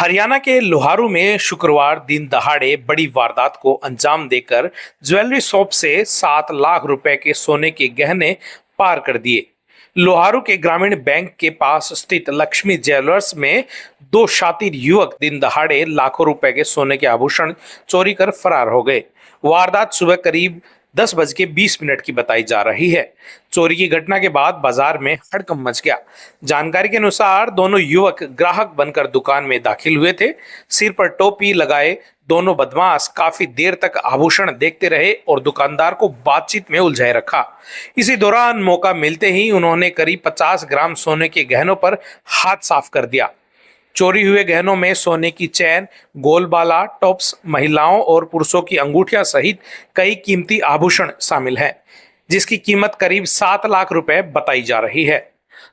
हरियाणा के लोहारू में शुक्रवार दिन दहाड़े बड़ी वारदात को अंजाम देकर ज्वेलरी शॉप से 7 लाख रुपए के सोने के गहने पार कर दिए। लोहारू के ग्रामीण बैंक के पास स्थित लक्ष्मी ज्वेलर्स में दो शातिर युवक दिन दहाड़े लाखों रुपए के सोने के आभूषण चोरी कर फरार हो गए। वारदात सुबह करीब 10:20 की बताई जा रही है। चोरी की घटना के बाद बाजार में हड़कंप मच गया। जानकारी के अनुसार दोनों युवक ग्राहक बनकर दुकान में दाखिल हुए थे। सिर पर टोपी लगाए दोनों बदमाश काफी देर तक आभूषण देखते रहे और दुकानदार को बातचीत में उलझाए रखा। इसी दौरान मौका मिलते ही उन्होंने करीब 50 ग्राम सोने के गहनों पर हाथ साफ कर दिया। चोरी हुए गहनों में सोने की चैन, गोलबाला, टॉप्स, महिलाओं और पुरुषों की अंगूठियां सहित कई कीमती आभूषण शामिल हैं, जिसकी कीमत करीब 7 लाख रुपए बताई जा रही है।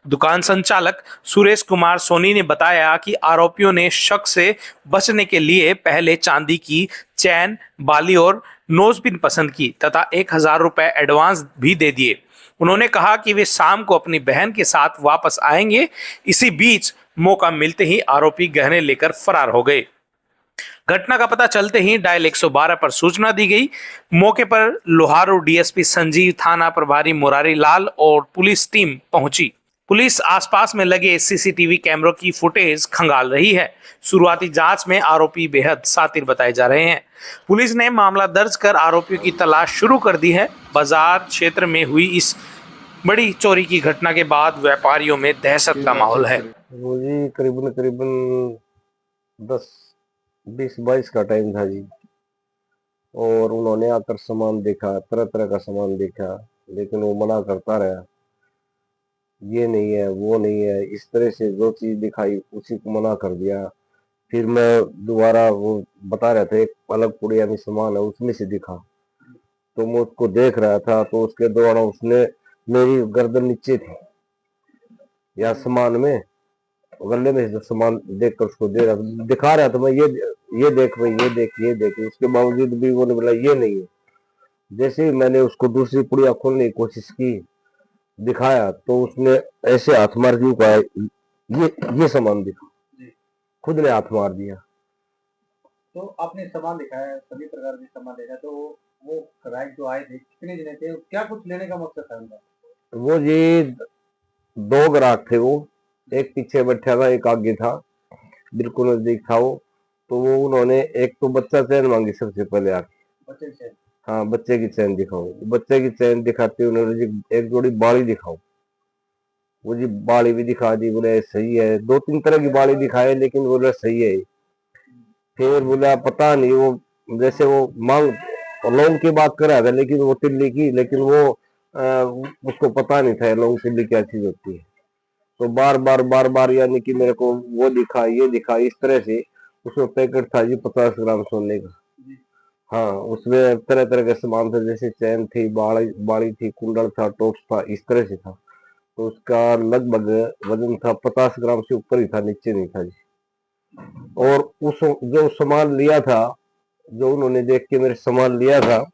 दुकान संचालक सुरेश कुमार सोनी ने बताया कि आरोपियों ने शक से बचने के लिए पहले चांदी की चैन, बाली और नोजपिन पसंद की तथा 1,000 रुपए एडवांस भी दे दिए। उन्होंने कहा कि वे शाम को अपनी बहन के साथ वापस आएंगे। इसी बीच मौका मिलते ही आरोपी गहने लेकर फरार हो गए। घटना का पता चलते ही डायल 112 पर सूचना दी गई। मौके पर लोहारू डीएसपी संजीव, थाना प्रभारी मुरारी लाल और पुलिस टीम पहुंची। पुलिस आसपास में लगे सीसीटीवी कैमरों की फुटेज खंगाल रही है। शुरुआती जांच में आरोपी बेहद शातिर बताए जा रहे हैं। पुलिस ने मामला दर्ज कर आरोपियों की तलाश शुरू कर दी है। बाजार क्षेत्र में हुई इस बड़ी चोरी की घटना के बाद व्यापारियों में दहशत का माहौल है। वो जी करीबन करीबन 10, 20, 22 का टाइम था जी। और उन्होंने आकर सामान देखा, तरह तरह का सामान देखा, लेकिन वो मना करता रहा, ये नहीं है, वो नहीं है। इस तरह से जो चीज दिखाई उसी को मना कर दिया। फिर मैं दोबारा वो बता रहा था एक अलग पुड़िया में सामान है, उसमें से दिखा, तो मैं उसको देख रहा था। तो उसके दौरान उसने मेरी गर्दन नीचे थी या सामान में, गले में से सामान देख कर उसको दिखा रहा था मैं, ये देख भाई, ये देख, ये देख। उसके बावजूद भी वो बोला ये नहीं है। जैसे ही मैंने उसको दूसरी पुड़िया खोलने की कोशिश की, दिखाया, तो उसने ऐसे हाथ मार दी, कहा ये सामान दिखा। खुद ने हाथ मार दिया। तो आपने सामान दिखाया, सभी प्रकार के सामान देखा, तो वो ग्राहक जो आए थे कितने जने थे, क्या कुछ लेने का मकसद था उनका? वो जी 2 ग्राहक थे। वो एक पीछे बैठा था, एक आगे था, बिल्कुल नजदीक था वो। तो वो उन्होंने एक तो बच्चा चैन मांगी सबसे पहले आके। बच्चे से? हाँ, बच्चे की चैन दिखाओ। बच्चे की चैन दिखाते उन्होंने जी एक जोड़ी बाली दिखाओ। वो जी बाली भी दिखा दी, बोले सही है। 2-3 तरह की बाली दिखाए, लेकिन बोले सही है। फिर बोला पता नहीं, वो जैसे वो मांग लौंग की बात कर रहा था, लेकिन वो तिल्ली की, लेकिन वो उसको पता नहीं था लौंग तिल्ली क्या चीज होती है। तो बार बार यानी कि मेरे को वो दिखा, ये दिखा, इस तरह से। उसमें पैकेट था जी 50 ग्राम सोने का। हाँ, उसमें तरह तरह के सामान थे, जैसे चैन थी, बाड़ी बाड़ी थी, कुंडल था, टॉप्स था, इस तरह से था। तो उसका लगभग वजन था 50 ग्राम से ऊपर ही था, नीचे नहीं था जी। और उस जो सामान लिया था, जो उन्होंने देख के मेरे सामान लिया था,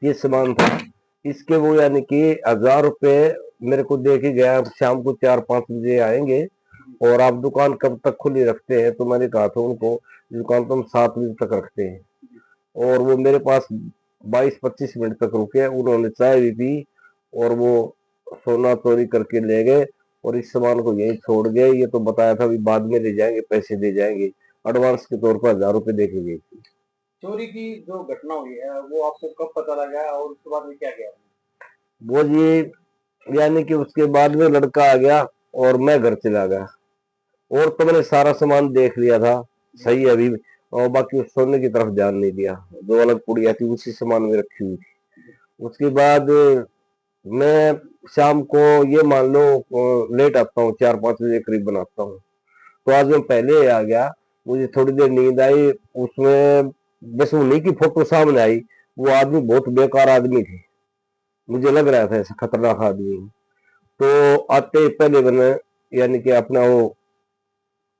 ये सामान था इसके, वो यानी कि 1,000 रुपए मेरे को दे के गया। शाम को 4-5 बजे आएंगे और आप दुकान कब तक खुली रखते हैं? तो मैंने कहा था उनको, दुकान तो हम 7 बजे तक रखते हैं। और वो मेरे पास 22-25 मिनट तक रुके, उन्होंने चाय भी पी और वो सोना चोरी करके ले गए और इस सामान को यहीं छोड़ गए। ये तो बताया था भी बाद में ले जाएंगे, पैसे दे जाएंगे। एडवांस के तौर पर 1,000 रुपए दे के गए थे। चोरी की जो घटना हुई है वो आपको कब पता लगा और उसके बाद में क्या किया? वो जी यानी कि उसके बाद में लड़का आ गया और मैं घर चला गया। और तो मैंने सारा सामान देख लिया था, सही है अभी। और बाकी उस सोने की तरफ ध्यान नहीं दिया। जो अलग पुड़िया थी उसी सामान में रखी हुई थी। उसके बाद मैं शाम को ये मान लो लेट आता हूँ, 4-5 बजे करीब बनाता हूँ। तो आज मैं पहले आ गया, मुझे थोड़ी देर नींद आई। उसमें बस उन्हीं की फोटो सामने आई। वो आदमी बहुत बेकार आदमी थे, मुझे लग रहा था ऐसा खतरनाक आदमी। तो आते ही पहले मैंने यानी कि अपना वो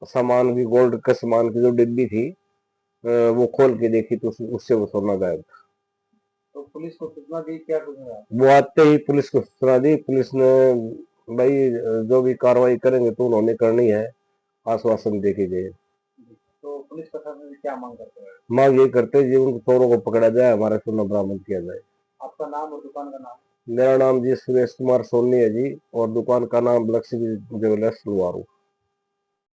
सामान की, गोल्ड का सामान की जो डिब्बी थी, वो खोल के देखी, तो उससे वो सोना गायब था। तो पुलिस को सूचना दी, क्या कुछ हुआ? वो आते ही पुलिस को सूचना दी। पुलिस ने भाई जो भी कार्रवाई करेंगे तो उन्होंने करनी है, आश्वासन दे के गए। पुलिस प्रशासन से क्या मांग करते हैं? मांग ये करते हैं जी उनको चोरों को पकड़ा जाए, हमारा सोना बरामद किया जाए। आपका नाम और दुकान का नाम? मेरा नाम जी सुरेश कुमार सोनी है जी, और दुकान का नाम लक्ष्मी ज्वेलर्स लुहारू।